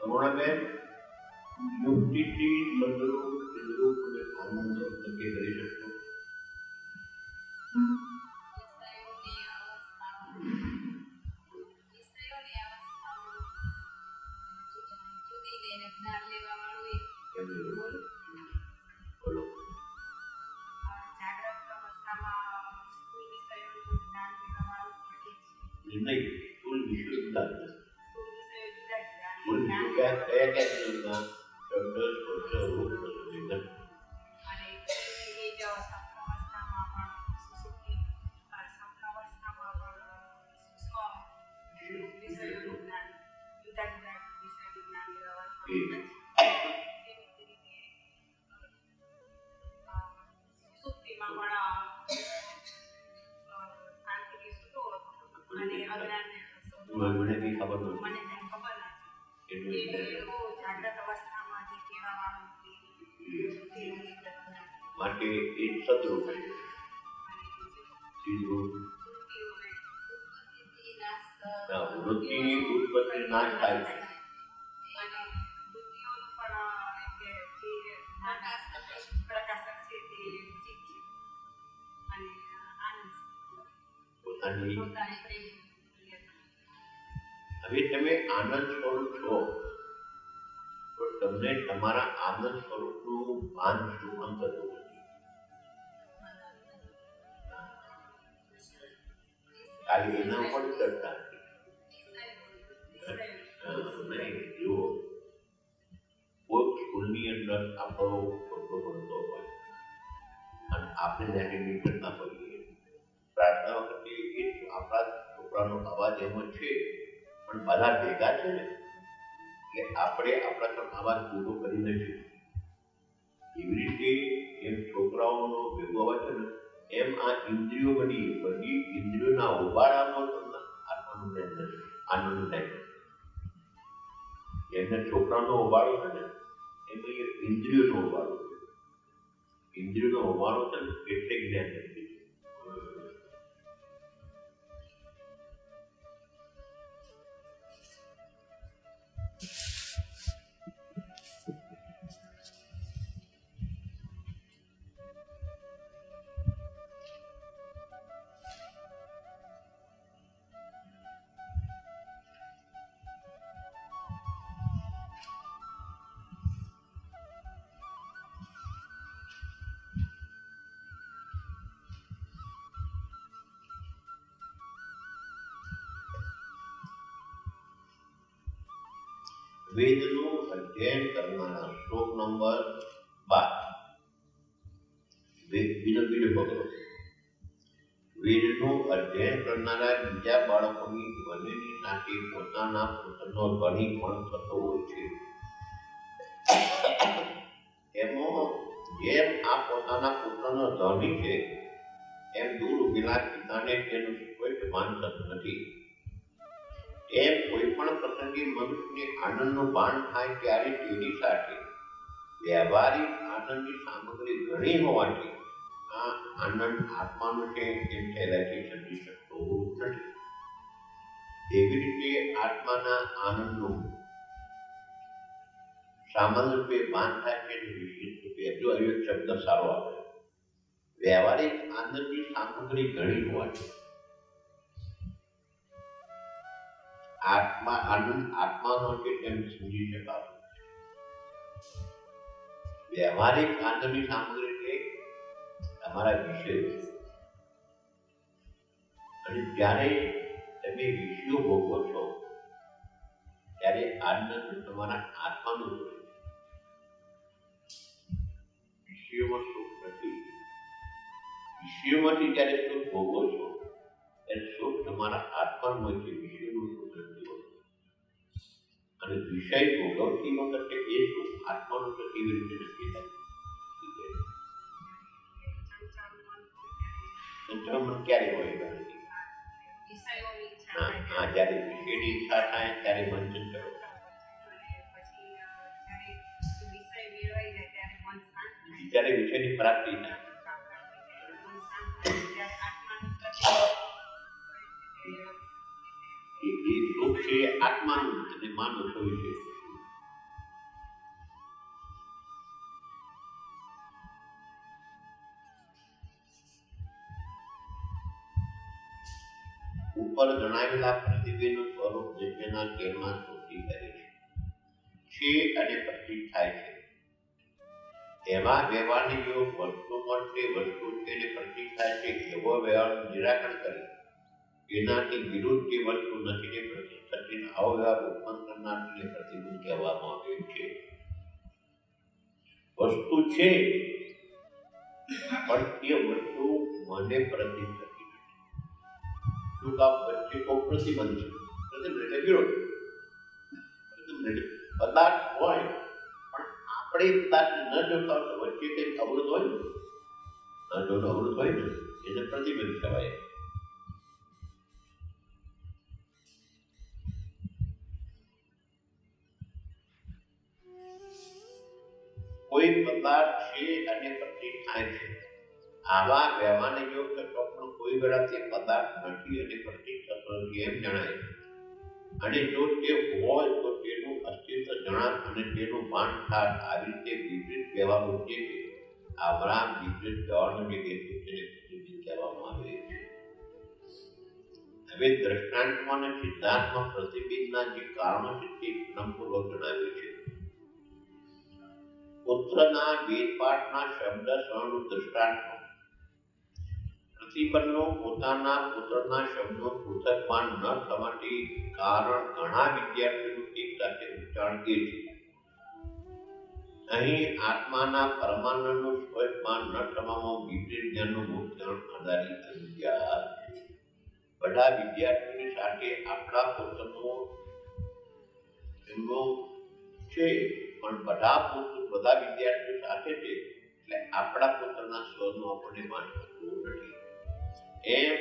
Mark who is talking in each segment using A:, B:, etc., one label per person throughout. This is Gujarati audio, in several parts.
A: કરુણાબેન, યુક્તિથી સદરૂપ નિરૂપ અને આનંદ નક્કી કરી શકશો? નહીં, કુલ વિશ્વ જુદા જુદા. કુલ વિશ્વ કયા કયા જુદા? શબ્દ, સ્પર્શ, રૂપ, રસ, વેદના. મને કઈ ખબર નથી. માટે એ સદરૂપ છે. વૃત્તિ ઉત્પત્તિ નાશ થાય છે. હવે તમે આનંદ સ્વરૂપ છો, તો તમને તમારા આનંદ સ્વરૂપનું ભાન શું કામ કરવું? ખાલી એના ઉપર ચર્ચા નહીં. જુઓ, કોઈ સ્કૂલની અંદર આપણો છોકરો ભણતો હોય અને આપણે જ્યારે નીકળતા હોઈએ, પ્રાર્થના વખતે એ આપણા છોકરાનો અવાજ એવો છે, પણ બધા ભેગા છે ને, કે આપણે આપણા અવાજ પૂરો કરી નથી. એવી રીતે એમ છોકરાઓનો ભેગો અવાજ છે ને, એમ આ ઇન્દ્રિયો બધી ઇન્દ્રિયોના ઉબાડામાં તમને આત્માનું જ્ઞાન નથી, આનંદ થાય. એમને છોકરાનો ઉબાડો છે ને, એમાં ઇન્દ્રિયોનો ઉબાડો છે. ઇન્દ્રિયોનો ઉબાડો છે ને એટલે જ્ઞાન નથી. વેદનું અધ્યયન કરનારા શ્લોક નંબર 12. વેદનું અધ્યયન કરનારા બીજા બાળકોની ધ્વનિની સાથે પોતાના પુત્રનો ધ્વનિ પણ થતો હોય છે. એમાં જેમ આ પોતાના પુત્રનો ધ્વનિ છે, એમ દૂર ઉભેલા પિતાને તેનું કોઈ ભાન થતું નથી. એમ કોઈ પણ પ્રસંગે મનુષ્યને આનંદનું ભાન થાય ત્યારે તેની સાથે વ્યવહારિક આનંદની સામગ્રી ઘણી હોવાથી આ આનંદ આત્માનો છે એમ સહેલાઈથી સમજી શકતો નથી. એવી રીતે આત્માના આનંદનું સામાન્ય રૂપે ભાન થાય છે. નિશ્ચિત રૂપે હજુ એક શબ્દ સારો આવે, વ્યવહારિક આનંદની સામગ્રી ઘણી હોવાથી આત્મા આનંદ આત્માનો છે તેમ સમજી શકાતું. વ્યવહારિક આનંદની સામગ્રી છે તમારા વિષયો, અને જ્યારે તમે વિષયો ભોગવો છો ત્યારે આનંદ તમારા આત્માનું છે. વિષયોમાં સુખ નથી. વિષયોમાંથી જ્યારે સુખ ભોગવો છો ત્યારે સુખ તમારા આત્માનું છે, વિષયનું સુખ નથી હોતું. અને વિષય ભોગવતી વખતે એ સુખ આત્માનું તો કેવી રીતે નક્કી થાય? સંચરણ ક્યારે હોય? જ્યારે વિષયની ઈચ્છા થાય ત્યારે મન ચંચળ, જ્યારે વિષયની પ્રાપ્તિ થાય એ સુખ છે આત્માનું અને માનવ વિષય. ઉપર જણાવેલા પ્રતિબિંબનું સ્વરૂપ નીચેના કેળમાં સ્તુતિ કરે છે અને પ્રતીક થાય છે. એવા વ્યવહારની વસ્તુ મળશે, વસ્તુ છે અને પ્રતીક થાય છે એવો વ્યવહારનું નિરાકરણ કરી એનાથી વિરુદ્ધ જે વસ્તુ નથી ને પ્રતીક થતી આવો વ્યવહાર ઉત્પન્ન કરનારને પ્રતિબિંબ કહેવામાં આવે છે. વસ્તુ છે પણ એ વસ્તુ મને પ્રતીક થતી નથી. શું કામ? વચ્ચે કોઈ પ્રતિબંધ છે. પ્રતિબંધ એટલે વિરોધ. પદાર્થ હોય પણ આપણે પદાર્થને ન જોતા હોય તો વચ્ચે કંઈક અવરોધ હોય ને, જો અવરોધ હોય ને એને પ્રતિબંધ કહેવાય. કોઈ પદાર્થ છે અને પ્રતીક થાય છે. આવા વ્યવહારને જો પણ કોઈ વેળા તે પદાર્થ નથી અને પ્રતીક થતો નથી એમ જણાય. અને જો તે હોય તો તેનું અસ્તિત્વ જણાય અને તેનું ભાન થાય. આવી રીતે વિપરીત વ્યવહાર છે કે આવા વિપરીત વ્યવહારનો જે હેતુ તેને પ્રતિબિંબ કહેવામાં આવે છે. હવે દ્રષ્ટાંતમાં અને સિદ્ધાંતમાં પ્રતિબિંબના જે કારણો છે તે ક્રમપૂર્વક જણાવ્યું છે. પુત્રના વેદપાઠના શબ્દ સ્વરનું દ્રષ્ટાંત. પ્રતિબંધનો પોતાના પુત્રના શબ્દો પૃથકપાન ન થવાથી કારણ ઘણા વિદ્યાર્થીઓ એક સાથે ઉચ્ચારણ કરે છે. અહીં આત્માના પરમાનંદનું સ્વયંપાન ન થવામાં વિપરીત જ્ઞાનનું મુખ્ય આધારિત અવિદ્યા છે. બધા વિદ્યાર્થીઓની સાથે આપણા પુત્રનો એમનો છે પણ બધા વિદ્યાર્થીઓ સાથે છે એટલે આપણા પુત્રના સ્વરનું આપણને માન થતું નથી. એમ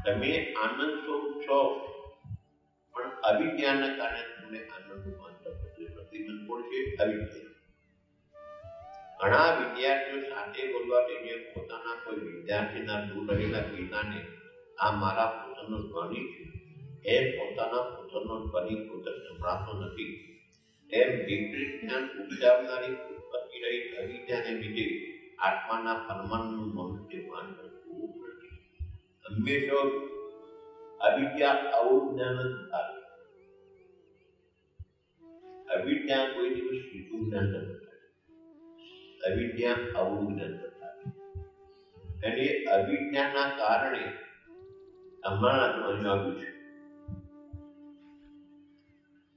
A: તમે આનંદ સ્વરૂપ છો પણ અવિદ્યાના કારણે તમને આનંદનું માન થતું નથી. પ્રતિબંધ કોણ છે? અવિદ્યા. ઘણા વિદ્યાર્થીઓ સાથે બોલવાથી જેમ પોતાના કોઈ વિદ્યાર્થીના દૂર રહેલા પિતાને આ મારા પુત્રનો ધ્વનિ છે એમ પોતાના પુત્રનો ધ્વનિ પુત્ર સંભળાતો નથી. એમ વિપરીત જ્ઞાન ઉપજાવનારી ઉત્પત્તિ રહિત અવિદ્યાને લીધે આત્માના પરમાણુનું મનુષ્ય માન કરતું નથી. હંમેશા અવિદ્યા આવું જ્ઞાન જ થાય. અવિદ્યા કોઈ દિવસ સીધું જ્ઞાન નથી. અવિદ્યા આવું જ્ઞાન થાય. અને અવિદ્યાના કારણે હમણાં આવ્યું છે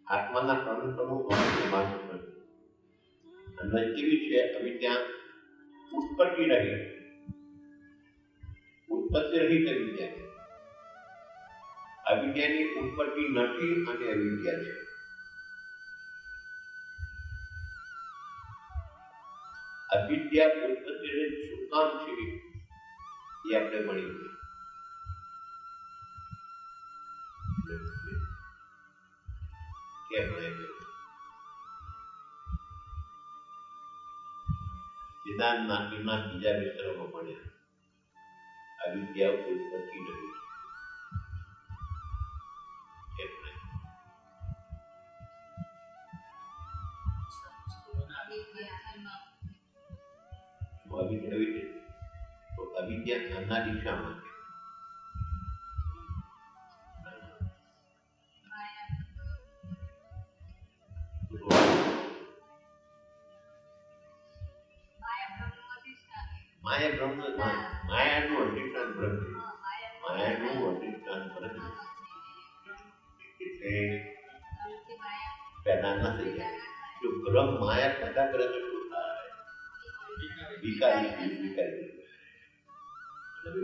A: આત્માના પ્રણતનું મનુષ્ય માનતું નથી. અને કેવી છે અવિદ્યા? ઉત્પત્તિ રહી અવિદ્યા. અવિદ્યાની ઉત્પત્તિ નથી અને અવિદ્યા છે. અવિદ્યા ઉત્પત્તિ શું કામ છે એ આપણે ભણીએ. સિદ્ધાંતના બીજા વિસ્તારોમાં ભણ્યા અવિદ્યા ઉત્પત્તિ નથી. અવિદ્યા આના દિશામાં માયાનું અધિષ્ઠાન બ્રહ્મ છે. માયાનું અધિષ્ઠાન બ્રહ્મ એટલે પેદા ન થઈ જાય. જો બ્રહ્મ માયા પેદા કરે તો શું થાય? વિકારી.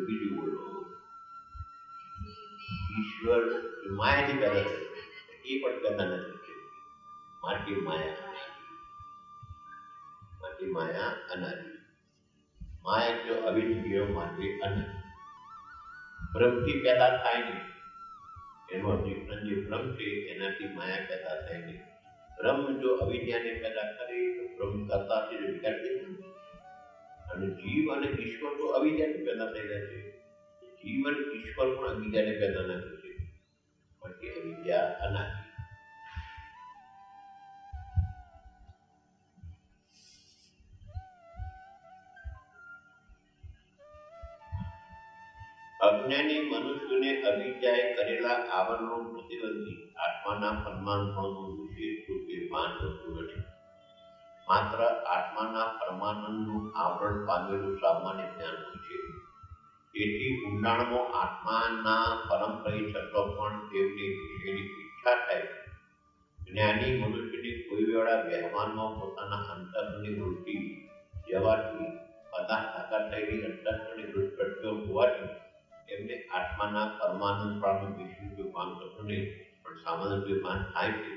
A: બીજું બોલો, ઈશ્વર માયાથી પેદા કરે એ પણ પેદા નથી. માટે માયા અનાદિ. માયા જો અવિદ્ય માટે અનંત. બ્રહ્મથી પેદા થાય નહીં. એનો અધિષ્ઠાન જે બ્રહ્મ છે એનાથી માયા પેદા થાય નહીં. બ્રહ્મ જો અવિદ્યાને પેદા કરે તો બ્રહ્મ કરતાથી વિકાર થઈ જાય. અને જીવ અને ઈશ્વર તો અવિદ્યાને પેદા થયેલા છે. જીવ અને ઈશ્વર પણ અવિદ્યાને પેદા ના કરે છે. પણ એ અવિદ્યા અનાદિ. અજ્ઞાની મનુષ્યોને અવિદ્યાએ કરેલા આવરણનું પ્રતિબંધી આત્માના પરમાણુનું વિશેષ રૂપે ભાન થતું નથી. માત્ર આત્માના પરમાનંદનું આવરણ પામેલું સામાન્ય જ્ઞાન હોય છે. તેથી ઊંડાણમાં આત્માના પરમ પરી થતો પણ તેમને વિશેની ઈચ્છા થાય. જ્ઞાની મનુષ્યની કોઈ વેળા વ્યવહારમાં પોતાના અંતરની વૃત્તિ જવાથી પદાર્થાકાર થયેલી અંતરની દુષ્પ્રત્યો હોવાથી એમને આત્માના પરમાનંદ પ્રાપ્ત વિશેષ ભાન થતું નહીં, પણ સામાન્ય ભાન થાય છે.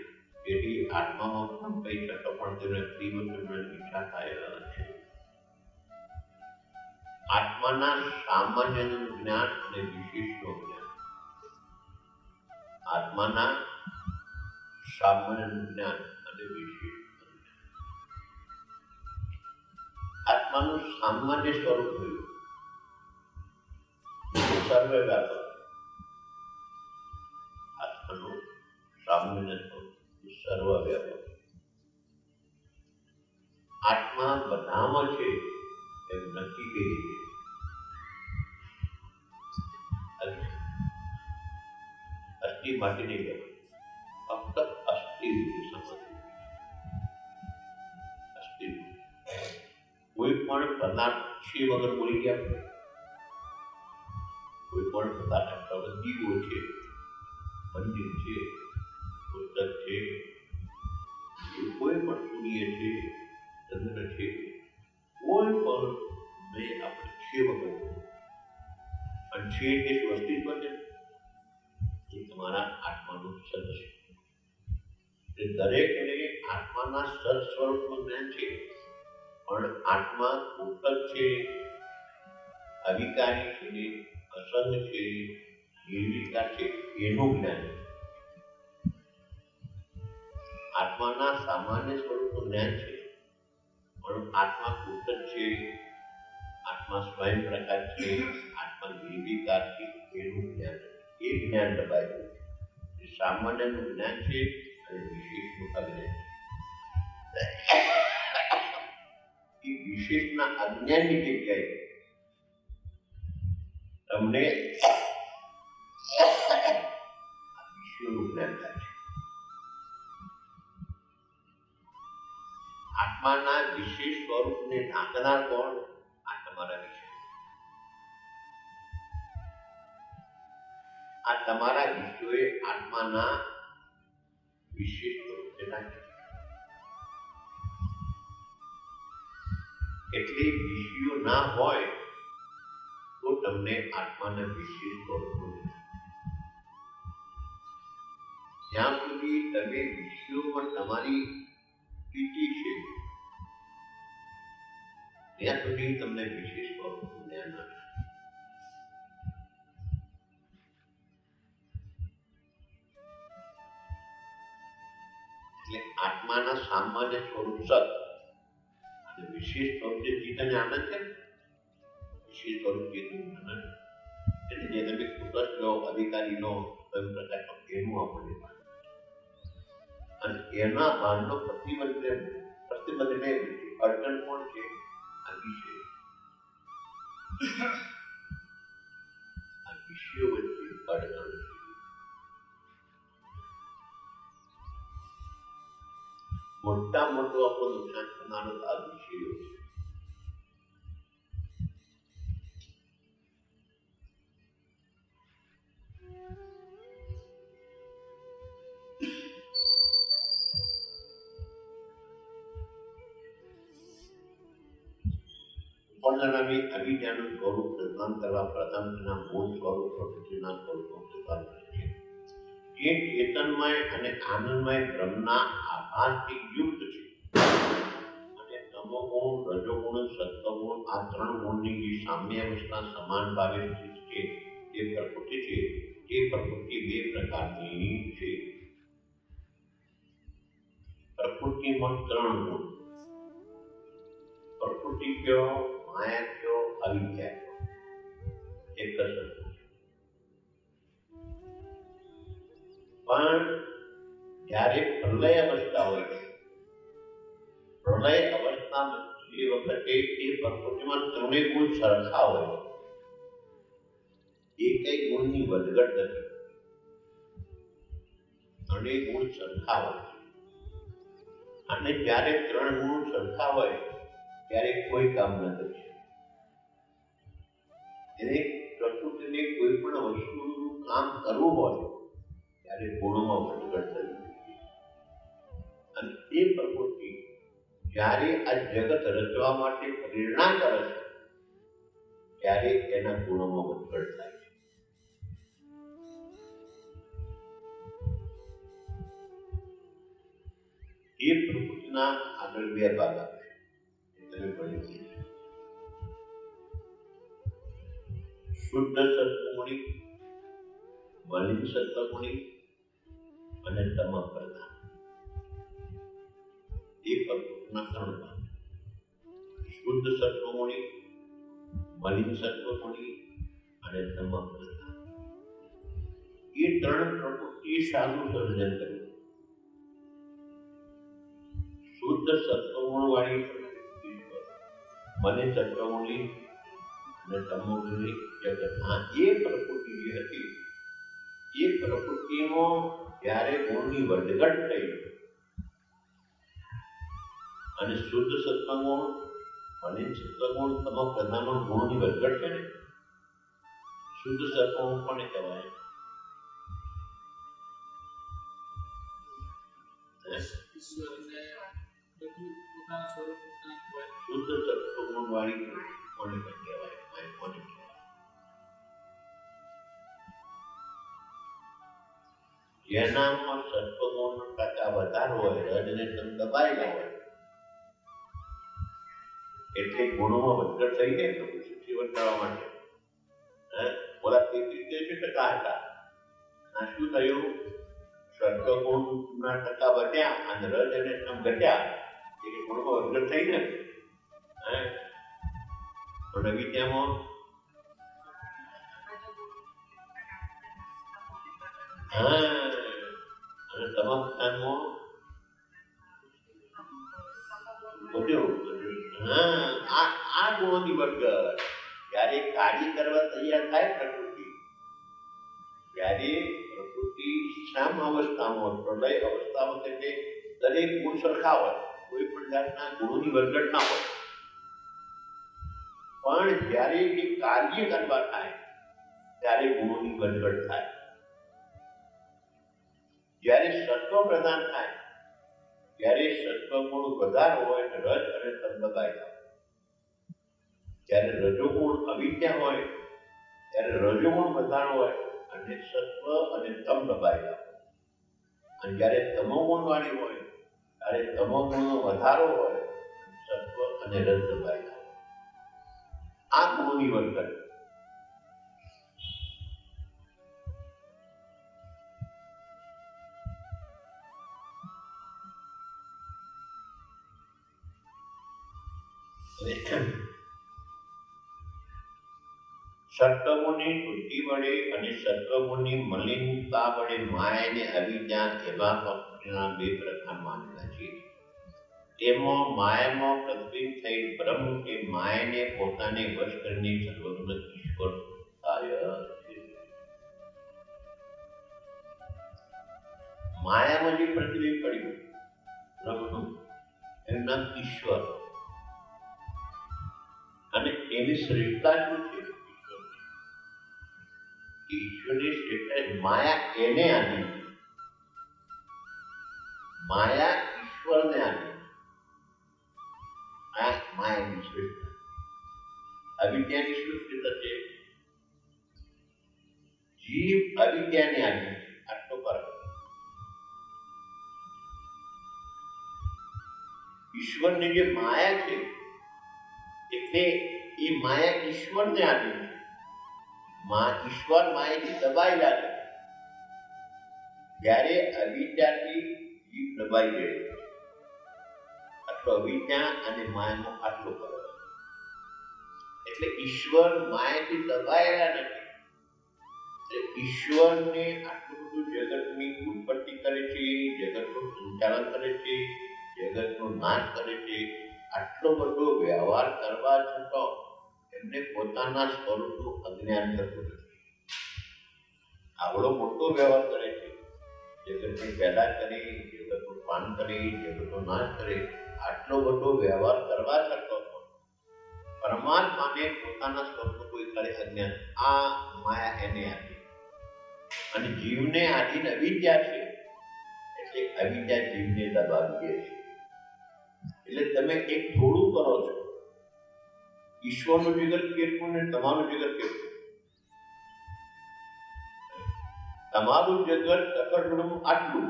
A: તેથી આત્મામાં પરમ પરી થતો પણ તેમને તીવ્ર ઈચ્છા થાય છે. આત્માના સામાન્યનું જ્ઞાન અને વિશેષનું જ્ઞાન. આત્માના સામાન્યનું જ્ઞાન અને વિશેષ. આત્માનું સામાન્ય સ્વરૂપ થયું સર્વવ્યાપક. આત્માનું સામાન્ય સ્વરૂપ સર્વવ્યાપક. આત્મા બધામાં છે એમ નક્કી કરી છે. અસ્થિ માટે નહીં કહેવાય, ફક્ત અસ્થિ સમજ. અસ્થિ કોઈ પણ પદાર્થ છે વગર બોલી ગયા. કોઈ પણ પદાર્થ પ્રબંધીઓ છે, મંદિર છે, પુસ્તક છે, કોઈ પણ સૂર્ય છે, ચંદ્ર છે, કોઈ પણ મેં આપણે છે વગર અને છે એ અસ્તિત્વ છે. એ તમારા આત્માનું સત છે. દરેકને આત્માના સત સ્વરૂપનું જ્ઞાન છે, પણ આત્મા ઉત્તર છે, અવિકારી છે, અસંગ છે, નિર્વિકાર છે, એનું જ્ઞાન. આત્માના સામાન્ય સ્વરૂપનું જ્ઞાન છે, પણ આત્મા ઉત્તર છે, આત્મા સ્વયં પ્રકાશ છે, આત્મા નિર્વિકાર છે, એનું જ્ઞાન. એ જ્ઞાન દબાયેલું છે. સામાન્યનું જ્ઞાન છે અને વિશેષનું અજ્ઞાન છે. એ વિશેષના અજ્ઞાનની જગ્યાએ તમને વિષયોનું જ્ઞાન થાય છે. આત્માના વિશેષ સ્વરૂપને ઢાંકનાર કોણ? આ તમારા વિષય. આ તમારા વિષયોએ આત્માના વિશેષ સ્વરૂપને ઢાંકે. એટલે વિષયો ના હોય તો તમને આત્માના વિશેષ સ્વરૂપનું જ્યાં સુધી તમે વિષયોમાં તમારી પ્રીતિ છે ત્યાં સુધી તમને વિશેષ સ્વરૂપનું જ્ઞાન નથી. એટલે આત્માના સામાન્ય સ્વરૂપ સત અને વિશેષ સ્વરૂપ જે ચિત્તને આનંદ છે, વિશેષ સ્વરૂપ ચિત્તનું આનંદ. એટલે જે તમે કુટસ્થ લો, અધિકારી લો, સ્વયં પ્રકાશ એનું આપણને ભાન. અને એના ભાનનો પ્રતિબંધને અડચણ કોણ છે? આ વિષય. આ વિષયો વચ્ચે અડચણ છે. મોટા મોટો આપણો નુકસાન થનારો આ વિષયો છે. ઉપરનામી અવિદ્યાનું સ્વરૂપ પ્રદાન કરવા પ્રથમ તેના મૂળ સ્વરૂપ પ્રકૃતિના સ્વરૂપનો પ્રદાન કરે છે. જે ચેતનમય અને આનંદમય બ્રહ્મના આભાસથી યુક્ત છે અને તમોગુણ, રજોગુણ, સત્વગુણ આ ત્રણ ગુણની જે સામ્ય અવસ્થા સમાન ભાવે સ્થિત છે તે પ્રકૃતિ છે. તે પ્રકૃતિ બે પ્રકારની છે. પ્રકૃતિમાં ત્રણ ગુણ. પ્રકૃતિ કયો, માયા કયો, અવિદ્યા કયો, એક જ વસ્તુ. પણ જ્યારે પ્રલય અવસ્થા હોય છે, પ્રલય અવસ્થામાં એ વખતે એ પ્રકૃતિમાં ત્રણેય ગુણ સરખા હોય. એ કઈ ગુણની વધઘટ નથી, અને ગુણ સરખા હોય છે. અને જ્યારે ત્રણ ગુણ સરખા હોય ત્યારે કોઈ કામ ન કરી શકે. એને પ્રકૃતિને કોઈ પણ વસ્તુનું કામ કરવું હોય ત્યારે ગુણોમાં વધઘટ થવી જોઈએ. અને એ પ્રકૃતિ જ્યારે આ જગત રચવા માટે પ્રેરણા કરે છે ત્યારે એના ગુણોમાં વધઘટ થાય છે. એ પ્રકૃતિના આગળ બે ભાગ આપે છે, તમે ભણી ગયા. શુદ્ધ સત્વગુણી, મલિન સત્વગુણી અને તમ પ્રધાન. એ પ્રકૃતિના ત્રણ ભાગ: શુદ્ધ સત્વગુણી, મલિન સત્વગુણી અને તમ પ્રધાન. એ ત્રણ પ્રકૃતિએ શાનું સર્જન કર્યું? શુદ્ધ સત્વગુણ વાળી પ્રકૃતિ, મલિન સત્વગુણી અને તમોગુણી જગત. એ પ્રકૃતિ જે હતી એ પ્રકૃતિમાં જ્યારે ગુણની વધઘટ થઈ અને શુદ્ધ સત્વગુણ, મલિન સત્વગુણ, તમ પ્રધાન ગુણની વધઘટ છે ને, શુદ્ધ સત્વગુણ કોને કહેવાય? શુદ્ધ સત્વગુણ વાળી કોને કહેવાય? કોને કહેવાય? જેનામાં સત્વગુણ ટકા વધારે હોય, રજ ને તમ દબાયેલા હોય, એટલે ગુણોમાં વધઘટ થઈ જાય. તો શુદ્ધિ વધારવા માટે બોલા 33 હતા, આ શું થયું? સત્વગુણના ટકા વધ્યા અને રજ અને તમ ઘટ્યા, એટલે ગુણોમાં વધઘટ થઈ ને. પણ વિદ્યામાં અને તમામ સ્થાનમાં આ ગુણોની વધઘટ. જ્યારે કાર્ય કરવા તૈયાર થાય પ્રકૃતિ, ત્યારે પ્રકૃતિ શ્યામ અવસ્થામાં, પ્રલય અવસ્થામાં, એટલે દરેક ગુણ સરખા હોય, કોઈ પણ જાતના ગુણોની વધઘટ ના હોય. પણ જ્યારે એ કાર્ય કરવા થાય ત્યારે ગુણોની વધઘટ થાય. જ્યારે સત્વ પ્રધાન થાય ત્યારે સત્વગુણ વધારે હોય, રજ અને તમ દબાયેલા. જ્યારે રજોગુણ અવિદ્યા હોય ત્યારે રજોગુણ વધારે હોય અને સત્વ અને તમ દબાયેલા. અને જ્યારે તમોગુણ વાળી હોય ત્યારે તમોગુણનો વધારો હોય, સત્વ અને રજ દબાયેલા. આ ગુણોની વધઘટ. સત્વગુણની વૃત્તિ વડે અને સત્વગુણની મલિનતા વડે માયા અને અવિદ્યા એવા પ્રકૃતિના બે પ્રકાર માનેલા છે. તેમાં માયામાં પ્રતિબિંબ થઈ બ્રહ્મ કે માયાને પોતાને વશ કરીને સર્વજ્ઞ ઈશ્વર થાય છે. માયામાં જે પ્રતિબિંબ પડ્યું બ્રહ્મનું, એનું નામ ઈશ્વર. અને એની શ્રેષ્ઠતા શું છે? ઈશ્વરની શ્રેષ્ઠતા માયા એને આની, માયા ઈશ્વરને આની. માયાની શ્રેષ્ઠતા. અવિદ્યાની શું શ્રેષ્ઠતા છે? જીવ અવિદ્યાને આની. આટલો ફરક. ઈશ્વરની જે માયા છે એટલે એ માયા ઈશ્વરને આની છે. ઈશ્વર માયાથી દબાયેલા છે. જ્યારે અવિદ્યાથી જીવ દબાઈ ગયેલો છે. આટલો અવિદ્યા અને માયાનો આટલો ફરક. એટલે ઈશ્વર માયાથી દબાયેલા નથી. ઈશ્વરને આટલું બધું જગતની ઉત્પત્તિ કરે છે, જગતનું સંચાલન કરે છે, જગતનો નાશ કરે છે. આટલો બધો વ્યવહાર કરવા છતાં એમને પોતાના સ્વરૂપનું અજ્ઞાન થતું નથી. આવડો મોટો વ્યવહાર કરે છે, જગતને પેદા કરી, જગતનું પાન કરી, જગતનો નાશ કરે, આટલો બધો વ્યવહાર કરવા છતાં પરમાત્માને પોતાના સ્વરૂપનું કોઈ કરે અજ્ઞાન, આ માયા એને આપી. અને જીવને આધીન અવિદ્યા છે, એટલે અવિદ્યા જીવને દબાવી દે છે. એટલે તમે એક થોડું કરો છો, ઈશ્વરનું જગત કેટલું ને તમારું જગત કેટલું. તમારું જગત તખડનું આટલું,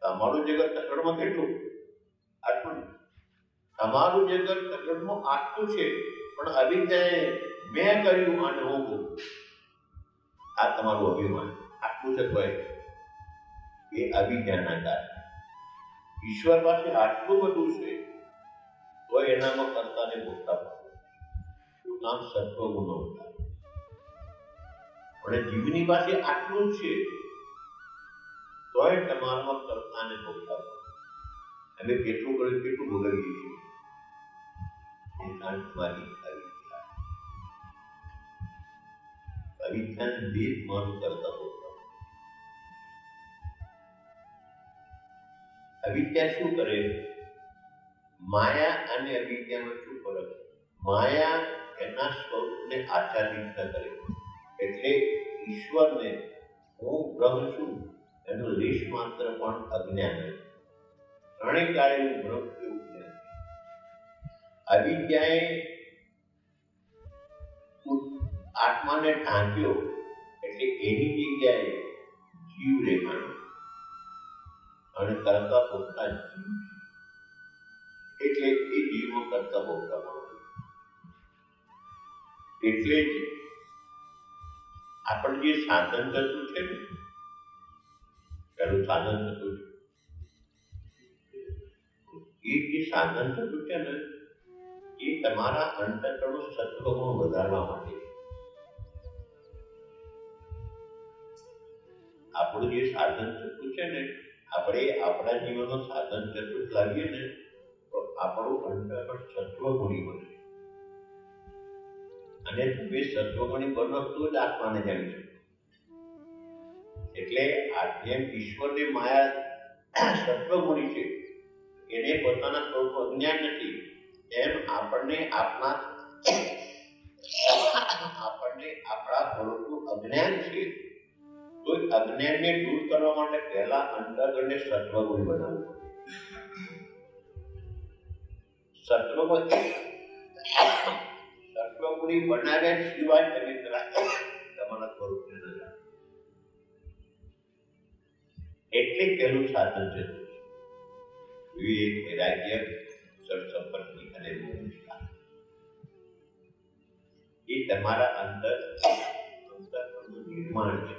A: તમારું જગત તખડમાં કેટલું આટલું. તમારું જગત તખડમાં આટલું છે, પણ અવિદ્યાએ મેં કર્યું અને હું કહું, આ તમારું અભિમાન આટલું છે. કોઈ એ અવિદ્યાના કારણે ઈશ્વર પાસે આટલું બધું છે, તો એનામાં કરતાને ભોગતા પડે. શું નામ? સત્વગુણો હતા. અને જીવની પાસે આટલું જ છે, તોય તમારામાં કરતાને ભોગતા પડે. અમે કેટલું કર્યું, કેટલું ભોગવીએ છીએ. તમારી અવિદ્યા, અવિદ્યાને ભેદ મારું કરતા ભોગતા. અવિદ્યા શું કરે? માયા અને અવિદ્યામાં શું ફરક? માયા એના સ્વરૂપને આચ્છાદિત કરે, એટલે ઈશ્વરને હું બ્રહ્મ છું એનો લેશ માત્ર પણ અજ્ઞાન નથી. ત્રણેય કાળે હું બ્રહ્મ છું એવું જ્ઞાન. અવિદ્યાએ આત્માને ઢાંક્યો, એટલે એની જગ્યાએ જીવ રેખાણો અને કરતા ભોગતા જીવ, એટલે એ જીવમાં કરતા ભોગતા મળે. એટલે જ આપણે જે સાધન થતું છે ને, પેલું સાધન થતું છે, એ જે સાધન થતું છે ને, એ તમારા અંતઃકરણનો સત્વગુણ વધારવા માટે. આપણું જે સાધન થતું છે ને, આપણે આપણા જીવનનો સાધન થતું લાવીએ ને, તો આપણું અંતઃકરણ સત્વગુણી બને. અને તમે સત્વગુણી બનો તો જ આત્માને જાણી શકો. એટલે જેમ ઈશ્વરની માયા સત્વગુણી છે, એને પોતાના સ્વરૂપ અજ્ઞાન નથી, એમ આપણને આપણા સ્વરૂપનું અજ્ઞાન છે. તો અજ્ઞાનને દૂર કરવા માટે પહેલા અંતઃકરણને સત્વગુણી બનાવવું પડે. સત્વગુણી બનાવ્યા સિવાય તમે તમારા સ્વરૂપને ન જાણો. એટલે પહેલું સાધન છે વિવેક, વૈરાગ્ય, સત્સંપત્તિ અને મોક્ષ. એ તમારા અંતઃકરણનું નિર્માણ છે.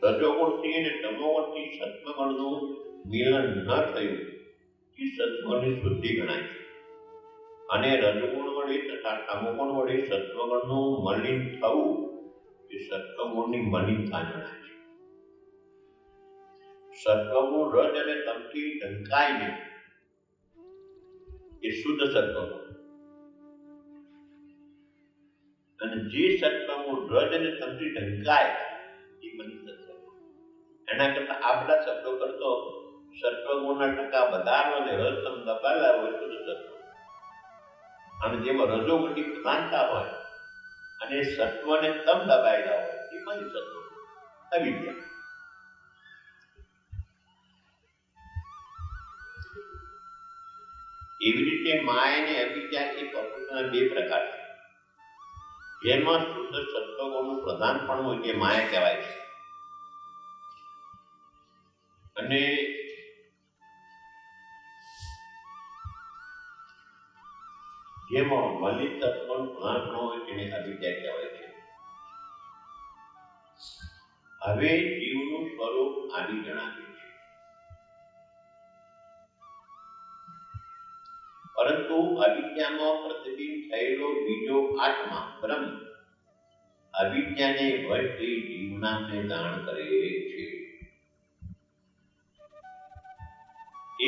A: રજોગુણથી અને તમોગુણથી સત્વગુણનું મિલન ન થયું એ સત્વની શુદ્ધિ ગણાય છે. અને રજોગુણ વડે તથા તમોગુણ વડે સત્વગુણનું મલિન થવું એ સત્વગુણની મલિનતા ગણાય છે. સત્વગુણ રજ અને તમથી ઢંકાય નહીં એ શુદ્ધ સત્વગુણ. અને જે સત્વગુણ રજ અને તમથી ઢંકાય એ મલિન સત્વગુણ. એના કરતા આ બધા શબ્દો કરતો સત્વગુણના ટકા વધારો અને રજ તમ દબાવેલા હોય શુદ્ધ સત્વ. અને જેમાં રજોગુણની પ્રધાનતા હોય અને સત્વને તમ દબાયેલા હોય એ મલિન સત્વ, અવિદ્યા. એવી રીતે માયા અને અવિદ્યા એ પ્રકૃતિના બે પ્રકાર છે. જેમાં શુદ્ધ સત્વગુણનું પ્રધાન પણ હોય તે માયા કહેવાય છે. અને જેમાં મલિન તત્વનું પ્રધાન પણ હોય તેને અવિદ્યા કહેવાય છે. હવે જીવનું સ્વરૂપ આદિ જણાવ્યું છે. પરંતુ અવિદ્યામાં પ્રતિબિંબ થયેલો બીજો આત્મા બ્રહ્મ અવિદ્યાને વશ થઈ જીવનામને દાન કરે છે.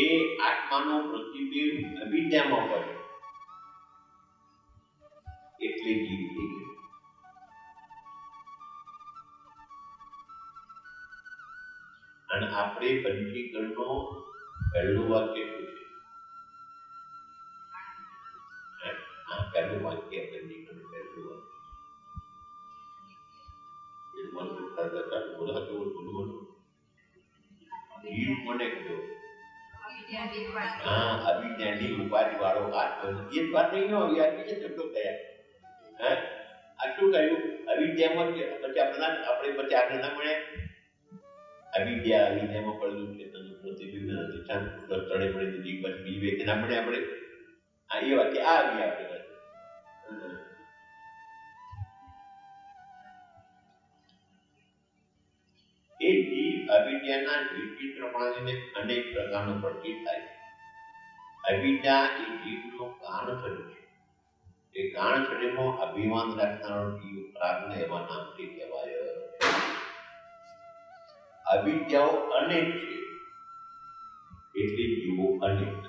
A: એ આત્માનો પ્રતિબિંબ અવિદ્યામાં પડે એટલે જીવ થઈ ગયો. અને આપણે પંચીકરણનો પહેલું વાક્ય શું છે? પહેલું વાક્ય પંચીકરણ પહેલું વાક્ય જીવ કોને કહ્યો? અવિદ્યાની ઉપાધિ વાળો આત્મા. એ વાત નહીં આવી આપી છે શબ્દો કયા? આ શું કહ્યું? અવિદ્યામાં પછી આપણે પછી આગળ ના મળે. અવિદ્યામાં પડેલું છે પ્રતિબિંબ તળે પડે જીવ પછી બીજી વ્યક્તિ ના મળે આપણે. આ એ વાત આ આવી આપણે એ જીવ અવિદ્યાના વિચિત્ર પ્રણાલીને અનેક પ્રકારનો પ્રતીત થાય છે. અવિદ્યા એ જીવનું કારણ શરીર છે. એ કારણ શરીરમાં અભિમાન રાખનારો જીવ પ્રાગને એવા નામથી કહેવાય. અવિદ્યાઓ અનેક છે એટલે જીવો અનેક.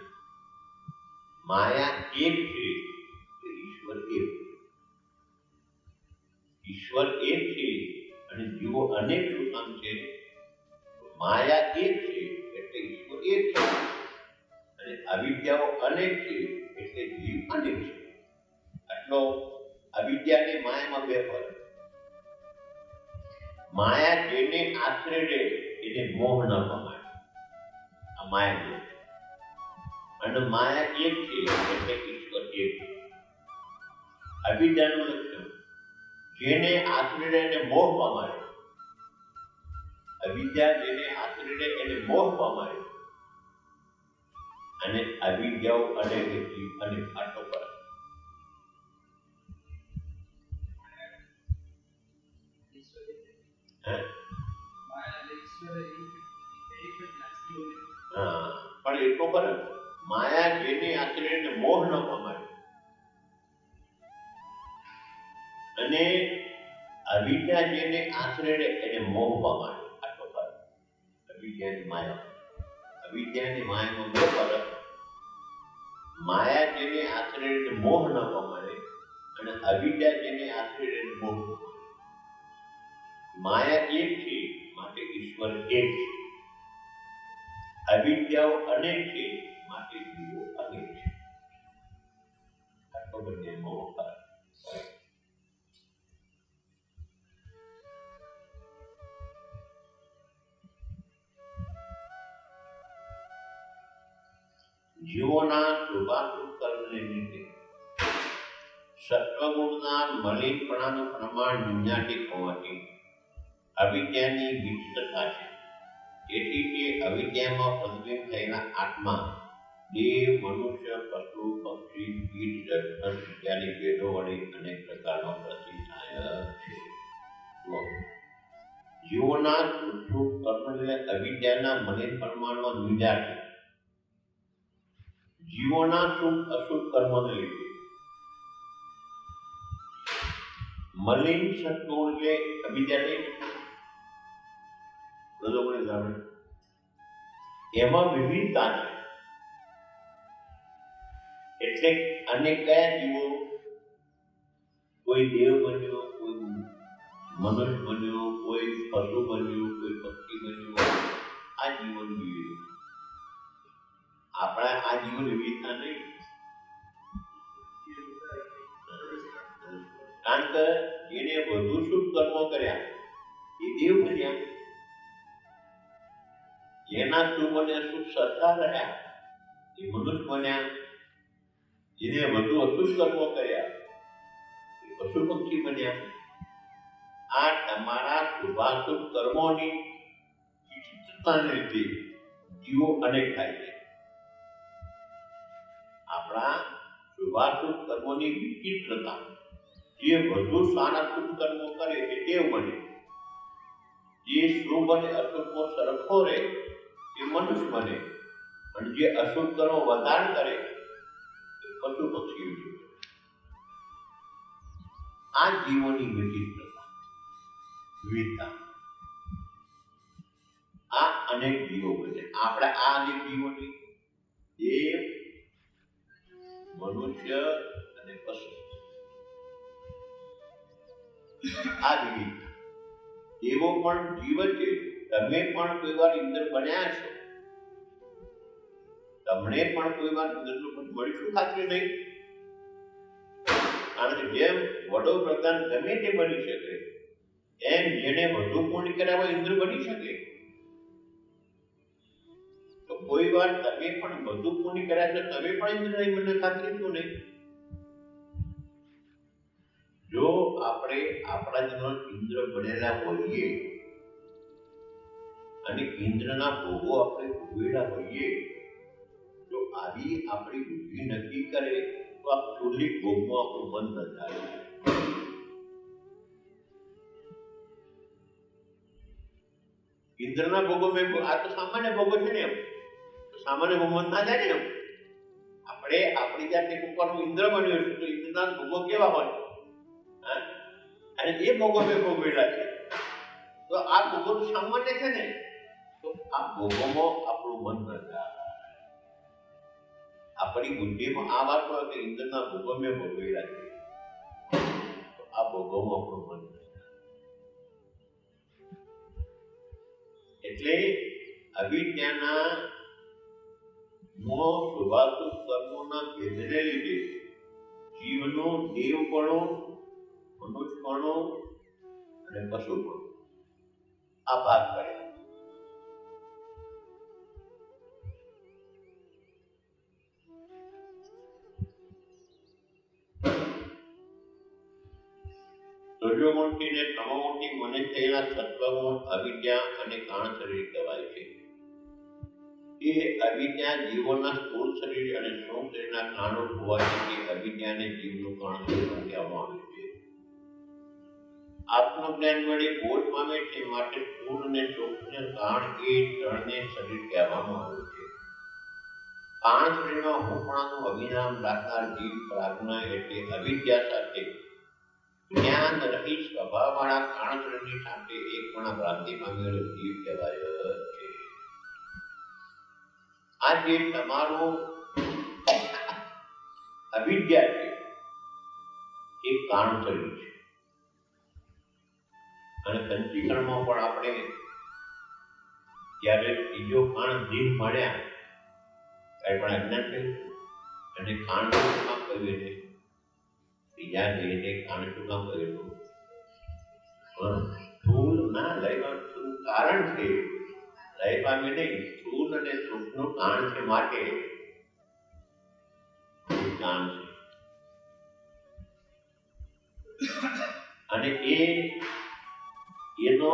A: માયા એક છે ઈશ્વર એક. ઈશ્વર એક છે અને જીવો અનેક શું છે? માયા એક છે એટલે ઈશ્વર એક છે અને અવિદ્યાઓ અનેક છે એટલે જીવ અનેક છે. આટલો અવિદ્યા અને માયામાં બે ફરક. માયા જેને આશરે રહે એને મોહ ન પમાય. આ માયા અને માયા એક છે એટલે ઈશ્વર એક. અવિદ્યાનું લક્ષણ જેને આશરે રહે એને મોહ પમાય. અવિદ્યા જેને આશરે રહે એને મોહ પમાય અને અવિદ્યાઓ અનેક જીવ અનેક. આટલો ફરક. પણ એટલો ફરક. માયા જેને આશરે એને મોહ ન પમાય અને અવિદ્યા જેને આશરે એને મોહ પમાય. આટલો ફરક. અવિદ્યાની માયા. અવિદ્યાની માયામાં બે ફરક. માયા જેને આશરે એને મોહ ન પમાડે અને અવિદ્યા જેને આશરે એને મોહ પમાડે. માયા એક છે માટે ઈશ્વર એક છે. અવિદ્યાઓ અનેક છે માટે જીવો અનેક છે. આટલો બંનેનો ફરક. જીવોના શુભાશુભ કર્મને લીધે સત્વગુણના મલિનપણાનું પ્રમાણ નિમ્નાટિક હોવાથી અવિદ્યાની વિચિત્રતા છે. તેથી તે અવિદ્યામાં પ્રતિબિંબ થયેલા આત્મા દેવ, મનુષ્ય, પશુ, પક્ષી, કીટ, જળ ઇત્યાદિ ભેદો વડે અનેક પ્રકારનો પ્રતીત થાય છે. જીવોના શુભ કર્મને અવિદ્યાના મલિનપણામાં નિંદા છે. જીવોના શુભ અશુભ કર્મને લીધે મલિન સત્વો એટલે અવિદ્યા એમાં વિવિધતા છે. એટલે અને કયા જીવો? કોઈ દેવ બન્યો, કોઈ મનુષ્ય બન્યો, કોઈ પશુ બન્યું, કોઈ પક્ષી બન્યું. આ જીવન વિવિધતા. આપણા આ જીવન વિવિધતા નહીં. કારણ કે જેને વધુ શુભ કર્મો કર્યા એ દેવ બન્યા. જેના શુભ અને અશુભ સરખા રહ્યા એ મનુષ્ય બન્યા. જેને વધુ અશુભ કર્મો કર્યા એ પશુ પક્ષી બન્યા. આ તમારા શુભાશુભ કર્મોની વિચિત્રતાને લીધે જીવો અનેક થાય છે. આપણા શુભાશુભ કર્મોની વિચિત્રતા. જે વધુ સારા શુભ કર્મો કરે એ દેવ બને. જે શુભ અને અશુભનો સરખો રહે એ મનુષ્ય બને, અને જે અશુભ કર્મો વધારે કરે એ પશુ પક્ષીઓ છે. આ જીવોની વિચિત્રતા, વિવિધતા. આ અનેક જીવો બને. આપણે આ અનેક જીવોની દેવ, મનુષ્ય અને પશુ, આ વિવિધતા. દેવો પણ જીવ છે. તમે પણ કોઈ વાર ઇન્દ્ર બન્યા છો, તમને પણ કોઈ વાર ઇન્દ્રનું પદ મળીશું ખાતરી નહીં. કારણ કે જેમ વડોપ્રધાન ગમે તે બની શકે, એમ જેને વધુ પુણ્ય કર્યા હોય ઇન્દ્ર બની શકે. તો કોઈ વાર તમે પણ વધુ પુણ્ય કર્યા છે, તમે પણ ઇન્દ્ર નહીં બને ખાતરી શું નહીં? જો આપણે આપણા જીવન ઇન્દ્ર બનેલા હોઈએ અને ઇન્દ્રના ભોગો આપણે ભોગવેલા હોઈએ, જો આવી આપણી બુદ્ધિ નક્કી કરે તો આ ચોલી ભોગમાં આપણું મન ન જાય. ઇન્દ્રના ભોગો મેં આ તો સામાન્ય ભોગો છે ને, એમ સામાન્ય ભોગમાં ના જાય ને. એમ આપણે આપણી જાતે ઉપરનું ઇન્દ્ર બન્યો છે, તો ઇન્દ્રના ભોગો કેવા હોય, અને એ ભોગો મેં ભોગવેલા છે, તો આ ભોગો સામાન્ય છે ને, તો આ ભોગોમાં આપણું મન ન જાય. આપણી બુદ્ધિમાં આ વાત હોય કે ઇન્દ્રના ભોગો મેં ભોગવેલા છે, તો આ ભોગોમાં આપણું મન ન જાય. એટલે અવિદ્યાના શુભાશુભ કર્મોના ભેદને લીધે જીવનો દેવપણો, મનુષ્યપણો અને પશુપણો આ ભાગ પડ્યા. રજોગુણથી ને તમોગુણથી મને થયેલા સત્વગુણ અવિદ્યા અને કાણ શરીર કહેવાય છે. એ અવિદ્યા જીવોના સ્થૂળ શરીર અને સૂક્ષ્મ શરીરના કાણરૂપ હોવાથી તે અવિદ્યાને જીવનું કાણ શરીર કહેવામાં આવે છે. આત્મજ્ઞાન વડે બોધ પામે છે, માટે સ્થૂળ અને સૂક્ષ્મ કાણ એ ત્રણને શરીર કહેવામાં આવે છે. કાણ શરીરમાં હુંપણાનું અવિરામ રાખનાર જીવ પ્રાજ્ઞા એટલે અવિદ્યા સાથે જ્ઞાન રહિત સ્વભાવવાળા કાણ શરીરની સાથે એકપણા ભ્રાંતિ પામેલો જીવ કહેવાય છે. આ જે તમારો અવિદ્યા છે એ કાણ શરીર છે. અને પંચીકરણમાં પણ આપણે જ્યારે ત્રીજો કાણ જીવ મળ્યા ત્યારે પણ અજ્ઞાન થયું, અને કાણ શું કામ કહ્યું એને બીજા દેહને કાણ શું કામ કહ્યું? સ્થૂળ ના લયમાં કારણ છે, લય પામે નહીં, સ્થૂળ અને સૂક્ષ્મનું કાણ છે, માટે કાણ છે. અને એનો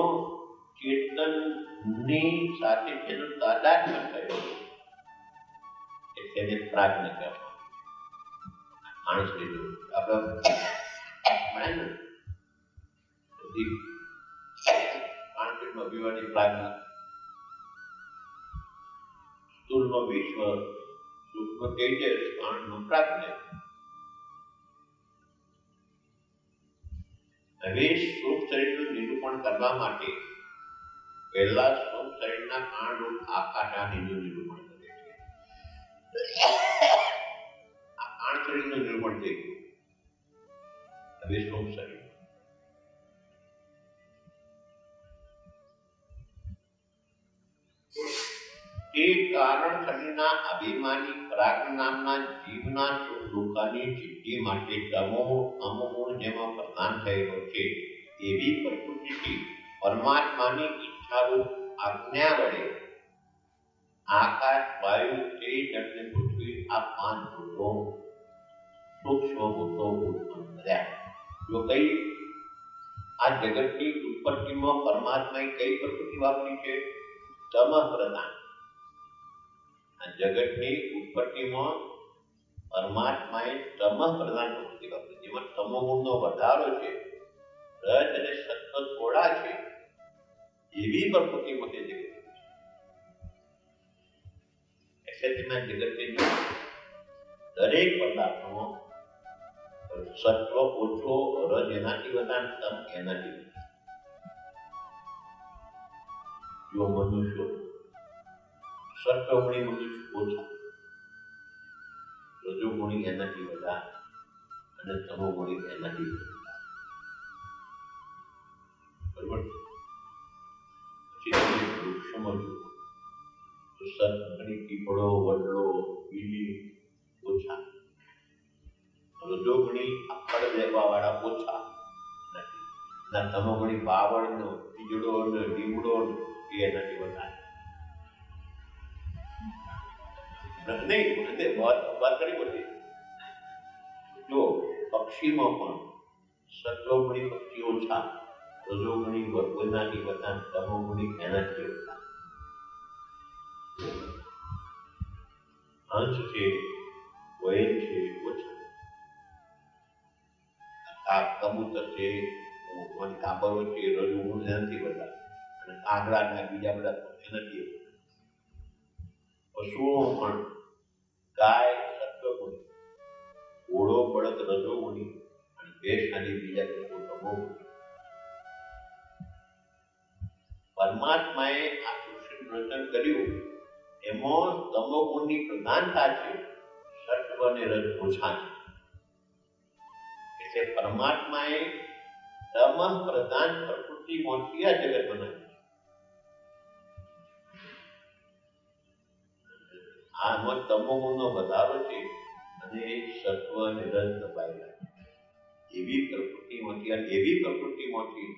A: ચેતનની સાથે તેનો તાદાત્મ્ય થયો એટલે એને પ્રાજ્ઞ કહેવામાં માણસ લીધું. આપણે બધી માણસમાં વિવાદી પ્રાજ્ઞ, સ્થૂળનો વિશ્વ, સૂક્ષ્મ તેજસ, કાણનો પ્રાજ્ઞ. હવે સૂક્ષ્મ શરીરનું નિરૂપણ કરવા માટે પહેલા સૂક્ષ્મ શરીરના કાણરૂપ આકાશાદિનું નિરૂપણ કરે છે. આ કાણ શરીરનું નિરૂપણ થઈ ગયું. હવે સૂક્ષ્મ શરીર તે કારણ શરીરના અભિમાની પ્રાજ્ઞ નામના જીવના સુખ દુઃખની સિદ્ધિ માટે તમોગુણ જેમાં પ્રદાન થયેલો છે, એવી પ્રકૃતિથી પરમાત્માની ઈચ્છારૂપ આજ્ઞા વડે આકાશ, વાયુ, તેજ અને પૃથ્વી આ પાંચ ભૂતો, સૂક્ષ્મ ભૂતો ઉત્પન્ન કર્યા. જો કઈ આ જગતની ઉત્પત્તિમાં પરમાત્માએ કઈ પ્રકૃતિ વાપરી છે? તમ પ્રધાન. આ જગતની ઉત્પત્તિમાં પરમાત્માએ તમ પ્રધાન પ્રકૃતિ વાપરી, જેમાં તમોગુણનો વધારો છે, રજ અને સત્વ થોડા છે, એવી પ્રકૃતિ મતે જગત એટલે તેના જગતની દરેક પદાર્થનો સત્વ ઓછો, રજ એનાથી વધારે, તમ એનાથી વધારે. જો મનુષ્યો સત્વગુણી મનુષ્ય ઓછા, રજોગુણી એનાથી વધારે અને તમોગુણી એનાથી વધારે. બરોબર? પછી તમે વૃક્ષમાં જુઓ તો સત્વગુણી પીપળો, વડલો, બીલી ઓછા, રજોગુણી ફળ લેવા વાળા ઓછા, ના તમોગુણી બાવળનો, પીજડો ને લીમડો એ એનાથી વધારે. નહીં વાત કરી બધી. જો પક્ષીમાં પણ સત્વગુણી પક્ષી ઓછા, રજોગુણી એનાથી વધારે, તમોગુણી એનાથી વધારે. હંસ છે, કોયલ છે ઓછા, આ કબૂતર છે, કાબરો છે, રજોગુણ એનાથી વધારે, અને કાગડા ને બીજા બધા એનાથી વધારે. પશુઓ પણ ગાય સત્વગુણી, ઘોડો બળદ રજોગુણી અને ભેંસ આદિ બીજા પશુઓ તમોગુણી. પરમાત્માએ આ સૃષ્ટિનું રચન કર્યું એમાં તમોગુણની પ્રધાનતા છે, સત્વ અને રજ ઓછા છે. એટલે પરમાત્માએ તમ પ્રધાન પ્રકૃતિમાંથી આ જગત બનાવ્યું. આમાં તમોગુણનો વધારો છે અને સત્વ અને રજ દબાયેલા છે. એવી પ્રકૃતિમાંથી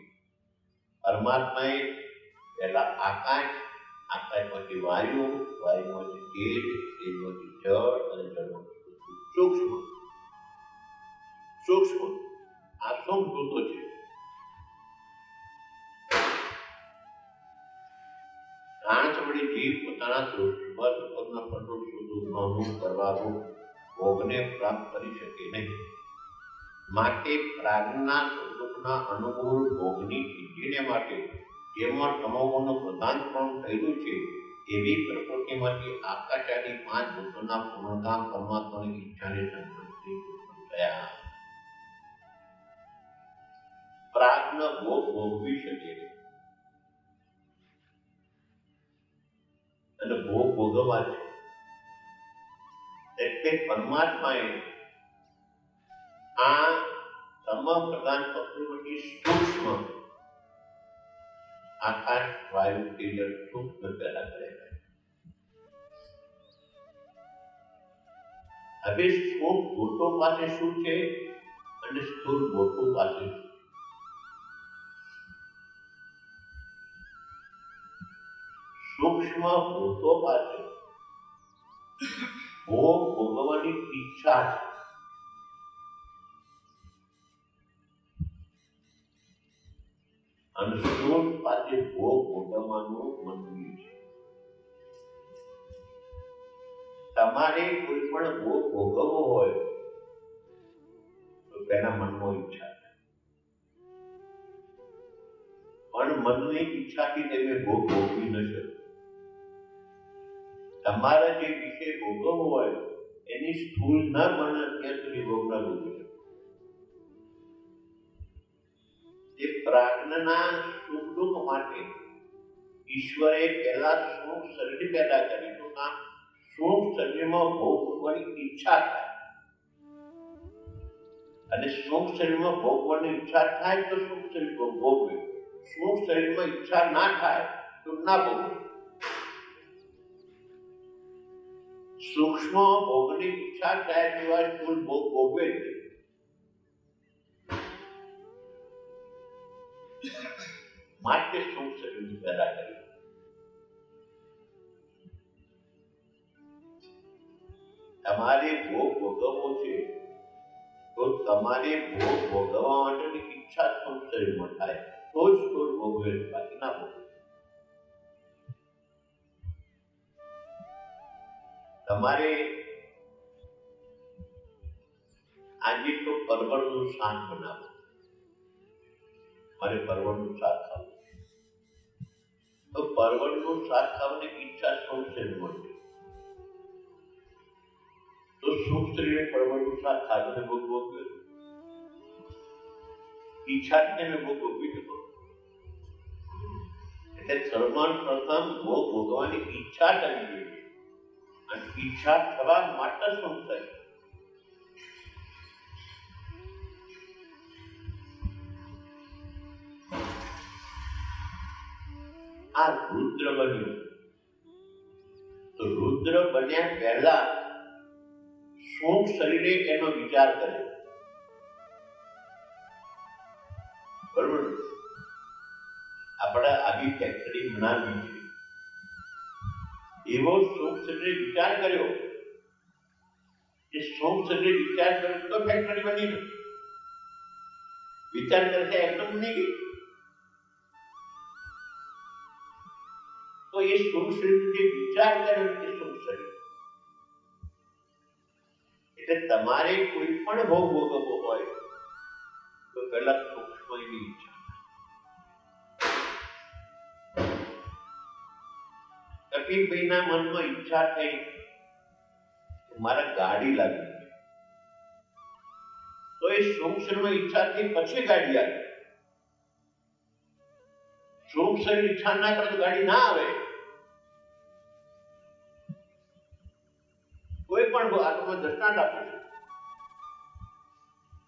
A: પરમાત્માએ પહેલા આકાશ, આકાશમાંથી વાયુ, વાયુમાંથી તેજ, તેજમાંથી જળ અને જળમાંથી સૂક્ષ્મ. આ સંભૂતો છે. કાંચવડી જીવ પોતાના સૃષ્ટિમાં કરવાનું ભોગને પ્રાપ્ત કરી શકે નહીં. માટે પ્રાગના સ્વરૂપના અનુકૂળ ભોગની સિદ્ધિને માટે જેમાં તમોગુણનું પ્રધાનપણું થયેલું છે, એવી પ્રકૃતિમાંથી આકાશ આદિ પાંચ ભૂતોના પૂર્ણધામ પરમાત્માની ઈચ્છાને સંતોષી થયા. પ્રાજ્ઞ ભોગ ભોગવી શકે અને ભોગ ભોગવવા છે. એટલે પરમાત્માએ આ તમ પ્રધાન તત્વોમાંથી સૂક્ષ્મ આકાશ, વાયુ, તેજ, સૂક્ષ્મ પેદા કરેલા. હવે સૂક્ષ્મ ભૂતો પાસે શું છે અને સ્થૂળ ભૂતો પાસે શું? સૂક્ષ્મ ભૂતો પાસે ભોગ ભોગવવાની ઈચ્છા છે. અને સ્થૂળ પાસે ભોગ ભોગવવાનું મંદિર છે. તમારે કોઈ પણ ભોગ ભોગવવો હોય તો તેના મનમાં ઈચ્છા છે, પણ મનની ઈચ્છાથી તમે ભોગ ભોગવી ન શકો. તમારે જે વિષય ભોગવવો હોય એની સ્થૂળ ન બને ત્યાં સુધી ભોગ ન ભોગવી શકો. એ પ્રાજ્ઞના સુખ દુઃખ માટે ઈશ્વરે પહેલા સૂક્ષ્મ શરીર પેદા કર્યું તો કામ સૂક્ષ્મ શરીરમાં ભોગ ભોગવવાની ઈચ્છા થાય, અને સૂક્ષ્મ શરીરમાં ભોગવવાની ઈચ્છા થાય તો સૂક્ષ્મ શરીર ભોગવે, સૂક્ષ્મ શરીરમાં ઈચ્છા ના થાય તો ના ભોગવે. સૂક્ષ્મ ભોગની ઈચ્છા થયા સિવાય સ્થૂળ ભોગ ભોગવે જ. માટે સૂક્ષ્મ શરીર પેદા કર્યું. તમારે ભોગ ભોગવવો છે તો તમારે ભોગ ભોગવવા માટેની ઈચ્છા સૂક્ષ્મ શરીરમાં થાય તો જ સ્થૂળ ભોગવે, બાકી ના ભોગવે. તમારે આજે તો પરવળનું શાક બનાવો, મારે પરવળનું શાક ખાવું. તો પરવળનું શાક ખાવાની ઈચ્છા સૌ શરીર મળશે, તો સુખ શરીરે પરવળનું શાક ખાધું ને ભોગવ્યું, ઈચ્છા જ તેને ભોગવવી શકો. એટલે સર્વમાં પ્રથમ ભોગ ભોગવવાની ઈચ્છા કરવી જોઈએ, અને ઈચ્છા થવા માટે સંસાર. આ રુદ્ર બન્યું, તો રુદ્ર બન્યા પહેલા સૂક્ષ્મ શરીરે એનો વિચાર કર્યો. બરોબર? આપણે આવી ફેક્ટરી બનાવવી છે, એવો સૂક્ષ્મ શરીરે વિચાર કર્યો. એ સૂક્ષ્મ શરીરે વિચાર કર્યો તો ફેક્ટરી બની ને. વિચાર કરશે એકદમ બની ગઈ. તો એ સૂક્ષ્મ શરીર જે વિચાર કર્યો એ સૂક્ષ્મ શરીર. એટલે તમારે કોઈ પણ ભોગ ભોગવવો હોય તો પહેલા સૂક્ષ્મની ઈચ્છા. કપિલભાઈના મનમાં ઈચ્છા થઈ મારે ગાડી લાગી, તો એ સૂક્ષ્મ ઈચ્છા થઈ પછી ગાડી આવી. સૂક્ષ્મ ઈચ્છા ના કરે તો ગાડી ના આવે. કોઈ પણ આત્મા દ્રષ્ટાંત આપે છે,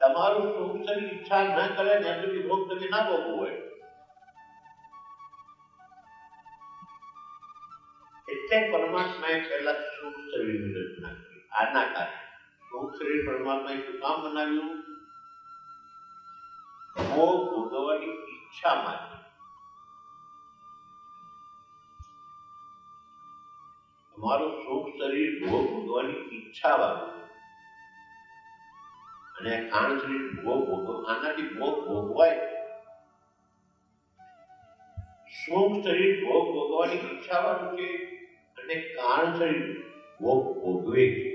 A: તમારું સૂક્ષ્મ ઈચ્છા ના કરે ત્યાં સુધી ભોગ તમે ના ભોગવું હોય. એટલે પરમાત્માએ પહેલા સૂક્ષ્મ શરીરની રચના કરી. આના કારણે સૂક્ષ્મ શરીર પરમાત્માએ શું કામ બનાવ્યું? ભોગ ભોગવવાની ઈચ્છા માટે. તમારું સૂક્ષ્મ શરીર ભોગ ભોગવવાની ઈચ્છા વાળું, અને કારણ શરીર ભોગ ભોગવ આનાથી ભોગ ભોગવાય. સૂક્ષ્મ શરીર ભોગ ભોગવવાની ઈચ્છા વાળું છે, અને કારણ શરીર ભોગ ભોગવે છે.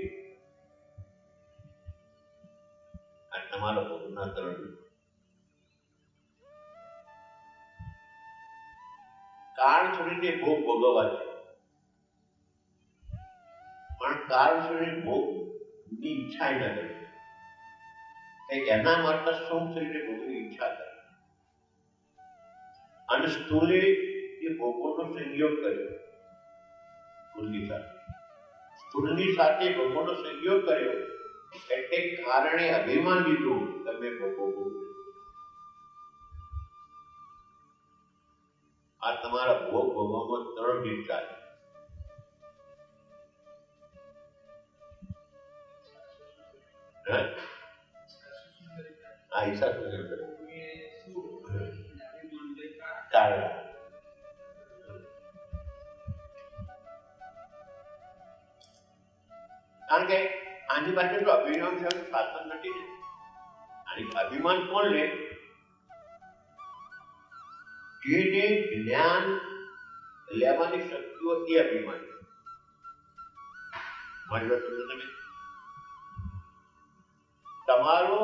A: આ તમારો ભોગના તરણ. કારણ શરીરને ભોગ ભોગવવા છે, પણ કારણ શરીર ભોગ ની ઈચ્છા ન કરે. એના માટે સૂક્ષ્મ શરીરે ભોગની ઈચ્છા કરે, અને સ્થૂલે એ ભોગોનો સંયોગ કર્યો. સ્થૂળની સાથે ભોગોનો સંયોગ કર્યો, એટલે કારણે અભિમાન લીધું તમે ભોગવો. આ તમારા ભોગ ભોગવામાં ત્રણ ઈચ્છા છે. આ ઈચ્છા શું કરે? કારણ કે આની પાસે તો અભિમાન થવાનું સાધન નથી ને. અને અભિમાન કોણ લે? જેને જ્ઞાન લેવાની શક્તિઓ એ અભિમાન. મારી વાત સમજો તમે? તમારો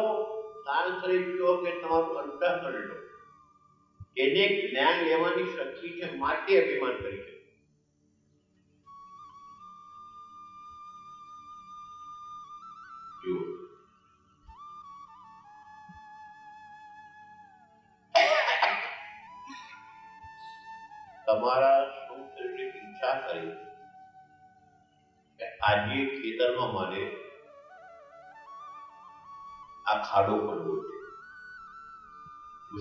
A: કાન શરીર કે તમારું અંતઃકરણ લો, એને જ્ઞાન લેવાની શક્તિ છે માટે અભિમાન કરી છે. તમારા શું શરીરની ઈચ્છા કરી કે આજે ખેતરમાં મારે આ ખાડો કરવો છે,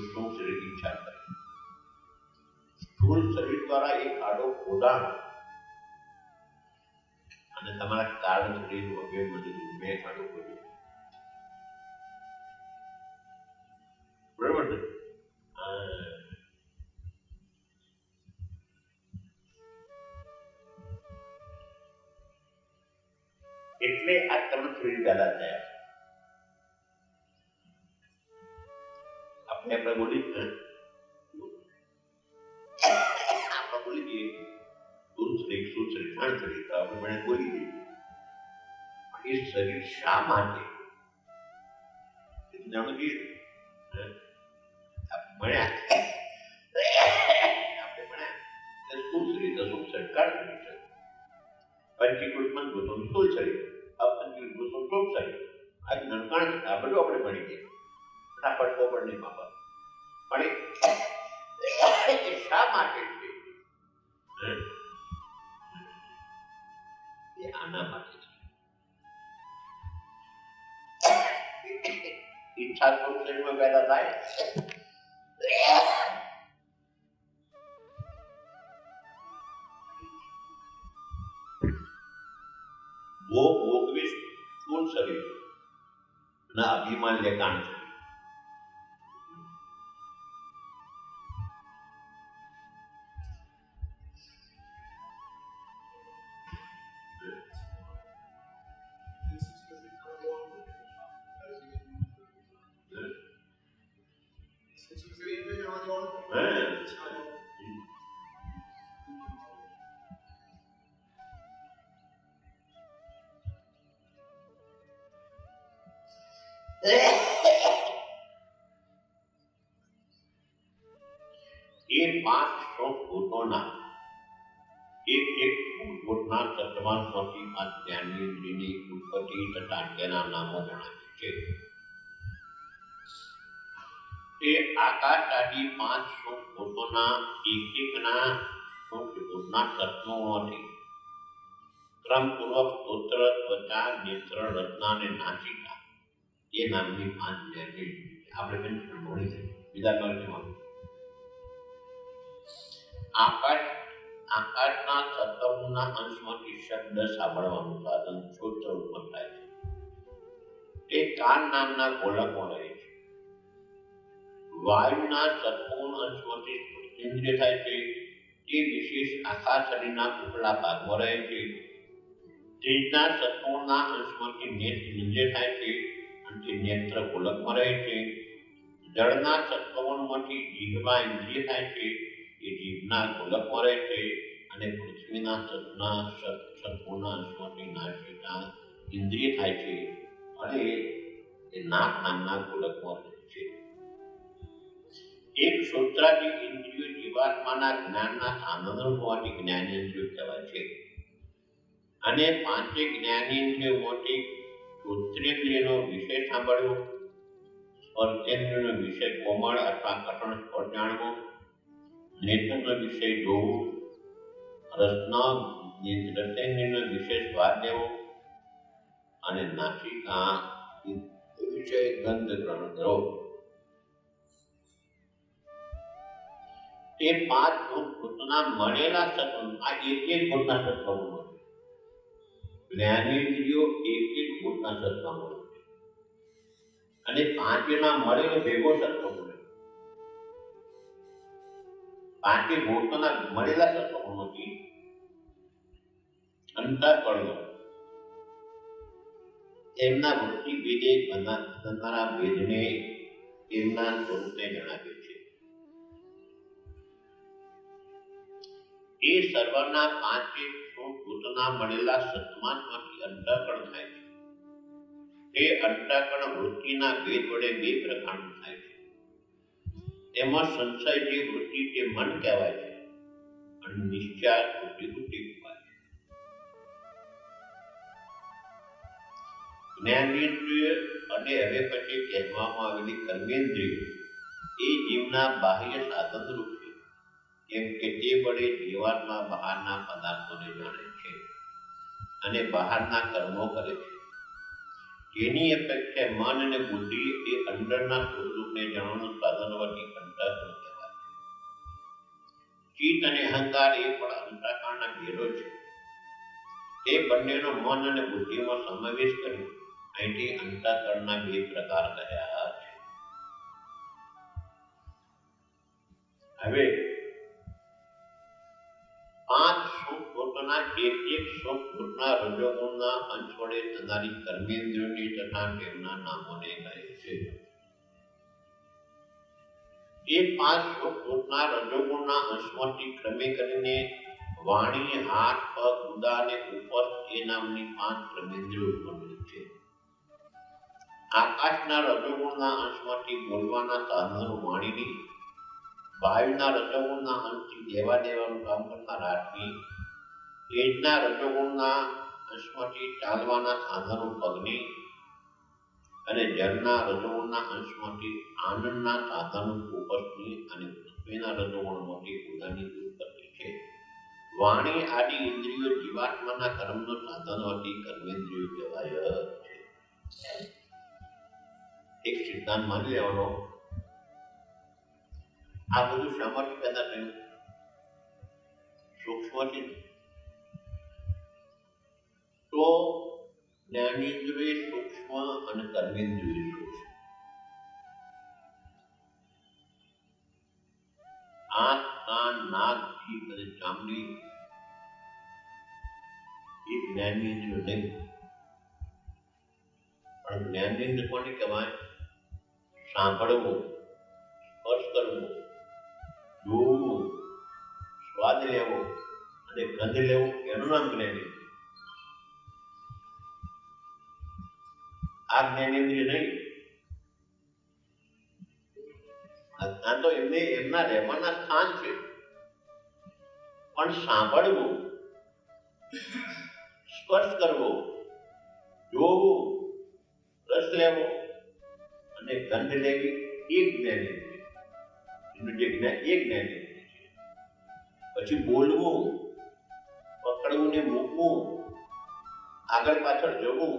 A: શું શરીર ઈચ્છા કરી. સ્થૂળ શરીર દ્વારા એ ખાડો ખોદાણ, અને તમારા કારણ શરીરનું અભિમાન લીધું મેં ખાડો ખોદ્યો. બરોબર ને? એટલે આ ત્રણ શરીર પેદા થયા. આપણે બોલી દઈએ સ્થૂળ શરીર, સૂક્ષ્મ શરીર, કારણ શરીર, તો આપણે મને બોલી દઈએ. એ શરીર શા માટે જાણવું જોઈએ. આપણે ભણ્યા प्राण पंचीकृतमन भूतों स्थूल शरीर अपंचीकृत भूतों सूक्ष्म शरीर आज नरकाण आ બધું આપણે ભણી ગયા ફટાફટ પોપડની બાબત પણ એ શા માટે છે એ આના માટે છે ઈચ્છા તો શરીરમાં પેદા થાય वो भोगविश स्थूल शरीर ना अभिमान लेकान शरीर ये पांच श्लोक भूतों एक भूतના તત્વાંશમાંથી આ જ્ઞાનેન્દ્રિયની ઉત્પત્તિ તથા તેના નામો જણાવે છે તે આકાશ આદિ પાંચ શ્લોક ભૂતોના એકના શ્લોક ભૂતના તત્વોમાંથી ક્રમપૂર્વક સ્તોત્ર ત્વચા નેત્ર રત્ના અને નાસિકા એ નામની પાંચ જ્ઞાનેન્દ્રિય આપણે પણ ભણી છે બીજા વર્ગમાં આકાશના સત્વગુણના અંશમાંથી શબ્દ સાંભળવાનું સાધન શ્રોત્ર ઉત્પન્ન થાય છે તે કાન નામના ગોલકમાં રહે છે વાયુના સત્વગુણ અંશમાંથી ઇન્દ્રિય થાય છે તે વિશેષ આખા શરીરના ઉપલા ભાગમાં રહે છે તેજના સત્વગુણના અંશમાંથી ઇન્દ્રિય થાય છે અને તે નેત્ર ગોલકમાં રહે છે જળના સત્વગુણમાંથી જીભમાં ઇન્દ્રિય થાય છે એ જીભના ગોલકમાં રહે છે અને પૃથ્વીના સત્વગુણના અંશમાંથી નાસિકા ઇન્દ્રિય થાય છે અને એ નાક નામના ગોલકમાં રહે છે એક શ્રોત્રાદી ઇન્દ્રિયો જીવાત્માના જ્ઞાનના સાધનો હોવાથી જ્ઞાનેન્દ્રિયો કહેવાય છે અને પાંચે જ્ઞાનેન્દ્રિયોમાંથી શ્રોત્રેન્દ્રિયનો વિષય સાંભળવો સ્પર્શેન્દ્રિયનો વિષય કોમળ અથવા કઠણ સ્પર્શ જાણવો નેત્રનો વિષય જોવું રસેન્દ્રિયનો વિષય સ્વાદ લેવો અને નાસિકા વિષય ગંધ ગ્રહણ કરવો તે પાંચ ભૂતના મળેલા સત્વગુણ આ એક ભૂતના સત્વગુણો જ્ઞાનેન્દ્રિયો એક ભૂતના સત્વગુણો અને પાંચના મળેલો ભેગો સત્વગુણ પાંચે ભૂતોના મળેલા સત્વગુણોથી અંતઃકરણો એમના વૃત્તિ ભેદે બનનારા ભેદને એમના સ્વરૂપે જણાવે છે એ સર્વના પાંચે ભૂતના મળેલા સત્વાંશમાંથી અંતઃકરણ થાય છે તે અંતઃકરણ વૃત્તિના ભેદ વડે બે પ્રકારનું થાય છે તેમાં સંશય જે વૃત્તિ તે મન કહેવાય છે અને નિશ્ચય વૃત્તિ કહેવાય છે જ્ઞાનેન્દ્રિય અને હવે પછી કહેવામાં આવેલી કર્મેન્દ્રિય એ જીવના બાહ્ય સાધન રૂપ છે કેમ કે તે વડે જીવાત્મા બહારના પદાર્થોને જાણે છે અને બહારના કર્મો કરે છે જેની અપેક્ષા મન અને બુદ્ધિ એ અંદરના સ્વરૂપને જાણવાનું સાધન હોવાથી અંતઃકરણ કહેવાય છે ચિત્ત અને અહંકાર એ પણ અંતઃકરણના ભેદો છે તે બંનેનો મન અને બુદ્ધિમાં સમાવેશ કર્યો અહીંથી અંતઃકરણના બે પ્રકાર કહ્યા છે હવે પાંચ સુખભૂતોના એક સુખભૂતના રજોગુણના અંશ વડે થનારી કર્મેન્દ્રિયોની તથા તેમના નામોને કહે છે એ પાંચ સુખભૂતના રજોગુણના અંશમાંથી ક્રમે કરીને વાણી હાથ પગ ઉદા અને ઉપર એ નામની પાંચ કર્મેન્દ્રિયો ઉત્પન્ન છે આકાશના રજોગુણના અંશમાંથી બોલવાના સાધનો વાણીની વાયુના રજોગુણના અંશથી દેવાનું કામ કરનાર હાથની તેજના રજોગુણના અંશમાંથી ચાલવાના સાધનો પગની અને જળના રજોગુણના અંશમાંથી આનંદના સાધનો ઉપસની અને પૃથ્વીના રજોગુણમાંથી ઉદયની ઉત્પત્તિ છે. વાણી આદિ ઇન્દ્રિયો જીવાત્માના કર્મનો સાધનોથી કર્મેન્દ્રિયો કહેવાય છે. એક સિદ્ધાંત માની લેવાનો, આ બધું શામાંથી પેદા થયું? સૂક્ષ્મથી. તો જ્ઞાનેન્દ્રિય સૂક્ષ્મ અને કર્મેન્દ્રિય સૂક્ષ્મ. આંખ, કાન, નાક, જીભ અને ચામડી એ જ્ઞાનેન્દ્રિયો નહીં. પણ જ્ઞાનેન્દ્ર કોને કહેવાય? સાંભળવું, સ્પર્શ કરવું, જોવું, સ્વાદ લેવો અને ગંધ લેવું, એનું નામ જ્ઞાનેન્દ્રિય. આ જ્ઞાનેન્દ્રિય નહીં. આ તો એમના રહેવાના સ્થાન છે. પણ સાંભળવું, સ્પર્શ કરવો, જોવું, રસ લેવો અને ગંધ લેવી એ જ્ઞાનેન્દ્રિય. એનું જે જ્ઞાનેન્દ્રિય છે. પછી બોલવું, પકડવું ને મૂકવું, આગળ પાછળ જવું,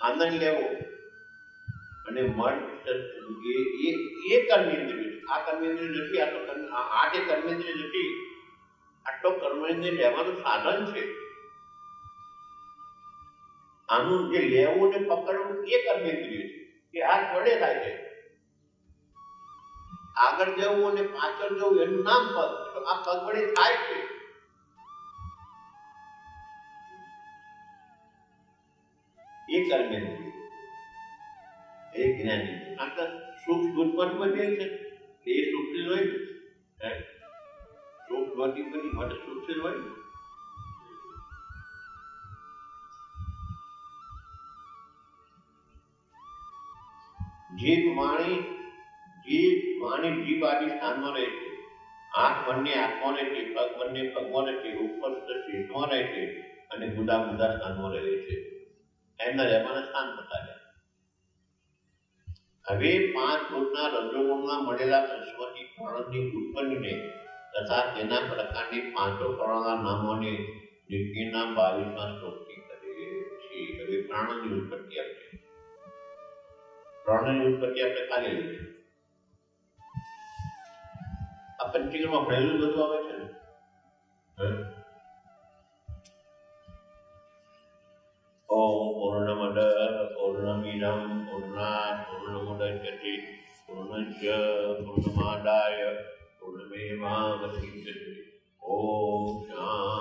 A: આનંદ લેવો અને મન એ કર્મેન્દ્રિય છે. આ કર્મેન્દ્રિય નથી. આ જે કર્મેન્દ્રિય નથી, આટલો કર્મેન્દ્રિય લેવાનું સાધન છે. આનું જે લેવું ને પકડવું એ કર્મેન્દ્રિય છે. કે આ વડે થાય છે. આગળ જવું અને પાછળ જવું એનું નામ પગ. તો આ પગ વડે થાય છે. એ કર્મેન્દ્રિય, એ જ્ઞાનેન્દ્રિય. આટલા સૂક્ષ્મ ઉત્પન્ન બનેલ છે. એ સૂક્ષ્મ હોય ને, સૂક્ષ્મ બની માટે સૂક્ષ્મ હોય ને. જીભ વાણી જીભ આદિ સ્થાનમાં રહે છે. આંખ બંને આંખમાં રહે છે, પગ બંને પગમાં રહે છે, ઉપસ્થ શીર્ષમાં રહે છે અને ગુદા સ્થાનમાં રહે છે. એમના રહેવાના સ્થાન બતાવ્યા. હવે 5 ભૂતના રજોગુણમાં મળેલા અંશમાંથી પ્રાણની ઉત્પત્તિને તથા તેના પ્રકારની 5 પ્રાણના નામોને નીચેના 22માં શ્લોકથી કરે છે. હવે પ્રાણની ઉત્પત્તિ આપે. પ્રાણની ઉત્પત્તિ આપણે કાલે લઈએ. આ પંચીકરણમાં પહેલું બધું આવે છે ને. ઓમ પૂર્ણમદ પૂર્ણમિદં પૂર્ણાત પૂર્ણમુદચ્યતે પૂર્ણસ્ય પૂર્ણમાદાય પૂર્ણમેવાવશિષ્યતે. ઓમ શાંતિ.